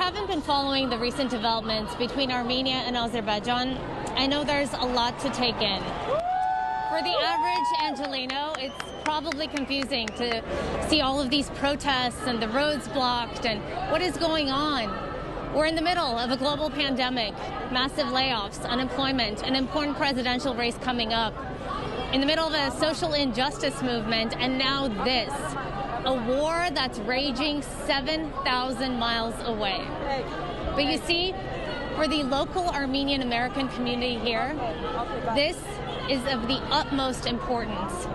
haven't been following the recent developments between Armenia and Azerbaijan, I know there's a lot to take in. For the average Angelino, it's probably confusing to see all of these protests and the roads blocked and what is going on. We're in the middle of a global pandemic, massive layoffs, unemployment, an important presidential race coming up, in the middle of a social injustice movement, and now this, a war that's raging 7,000 miles away. But you see, for the local Armenian American community here, this is of the utmost importance.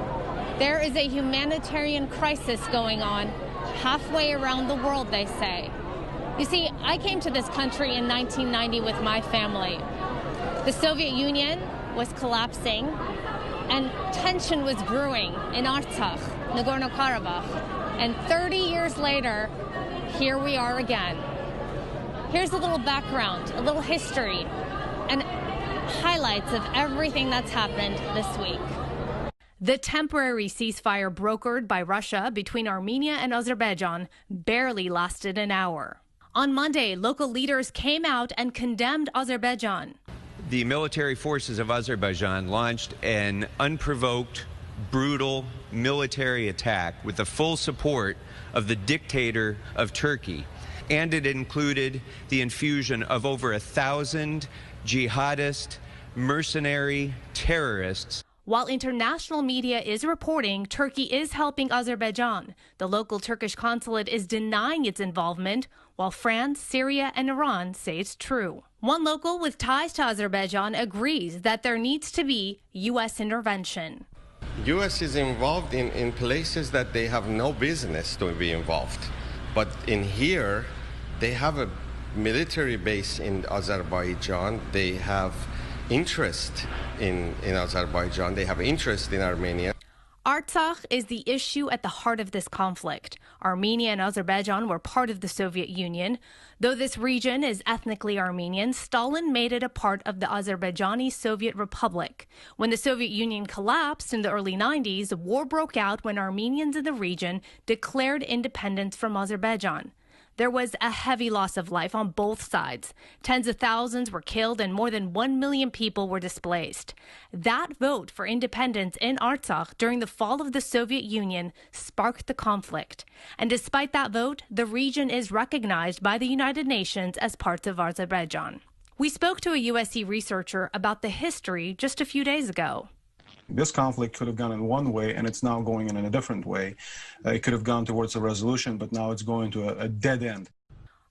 There is a humanitarian crisis going on halfway around the world, they say. You see, I came to this country in 1990 with my family. The Soviet Union was collapsing and tension was brewing in Artsakh, Nagorno-Karabakh. And 30 years later, here we are again. Here's a little background, a little history, and highlights of everything that's happened this week. The temporary ceasefire brokered by Russia between Armenia and Azerbaijan barely lasted an hour. On Monday, local leaders came out and condemned Azerbaijan. The military forces of Azerbaijan launched an unprovoked, brutal military attack with the full support of the dictator of Turkey. And it included the infusion of over 1,000 jihadist, mercenary terrorists. While international media is reporting Turkey is helping Azerbaijan, the local Turkish consulate is denying its involvement, while France, Syria, and Iran say it's true. One local with ties to Azerbaijan agrees that there needs to be U.S. intervention. U.S. is involved in places that they have no business to be involved. But in here, they have a military base in Azerbaijan. They have interest in Azerbaijan. They have interest in Armenia. Artsakh is the issue at the heart of this conflict. Armenia and Azerbaijan were part of the Soviet Union. Though this region is ethnically Armenian, Stalin made it a part of the Azerbaijani Soviet Republic. When the Soviet Union collapsed in the early 90s, war broke out when Armenians in the region declared independence from Azerbaijan. There was a heavy loss of life on both sides. Tens of thousands were killed and more than 1 million people were displaced. That vote for independence in Artsakh during the fall of the Soviet Union sparked the conflict. And despite that vote, the region is recognized by the United Nations as part of Azerbaijan. We spoke to a USC researcher about the history just a few days ago. This conflict could have gone in one way, and it's now going in a different way. It could have gone towards a resolution, but now it's going to a dead end.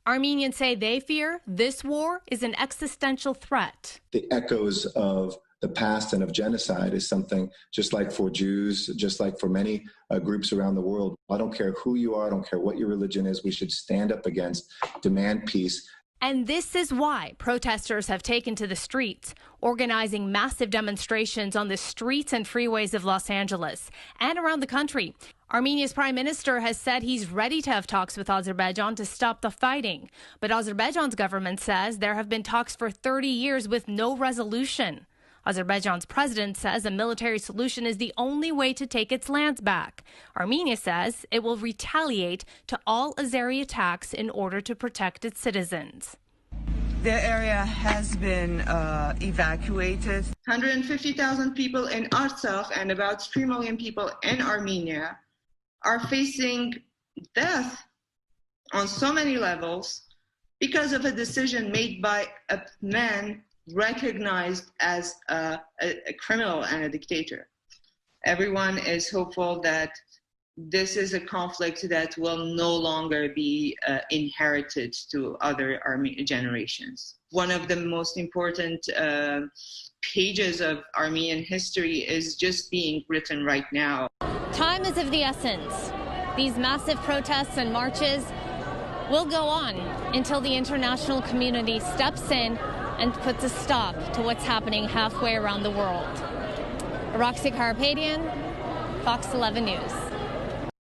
Armenians say they fear this war is an existential threat. The echoes of the past and of genocide is something, just like for Jews, just like for many groups around the world. I don't care who you are, I don't care what your religion is, we should stand up against, demand peace. And this is why protesters have taken to the streets, organizing massive demonstrations on the streets and freeways of Los Angeles and around the country. Armenia's prime minister has said he's ready to have talks with Azerbaijan to stop the fighting. But Azerbaijan's government says there have been talks for 30 years with no resolution. Azerbaijan's president says a military solution is the only way to take its lands back. Armenia says it will retaliate to all Azeri attacks in order to protect its citizens. The area has been evacuated. 150,000 people in Artsakh and about 3 million people in Armenia are facing death on so many levels because of a decision made by a man recognized as a criminal and a dictator. Everyone is hopeful that this is a conflict that will no longer be inherited to other generations. One of the most important pages of Armenian history is just being written right now. Time is of the essence. These massive protests and marches will go on until the international community steps in and puts a stop to what's happening halfway around the world. Araksya Karapetyan, FOX11 News.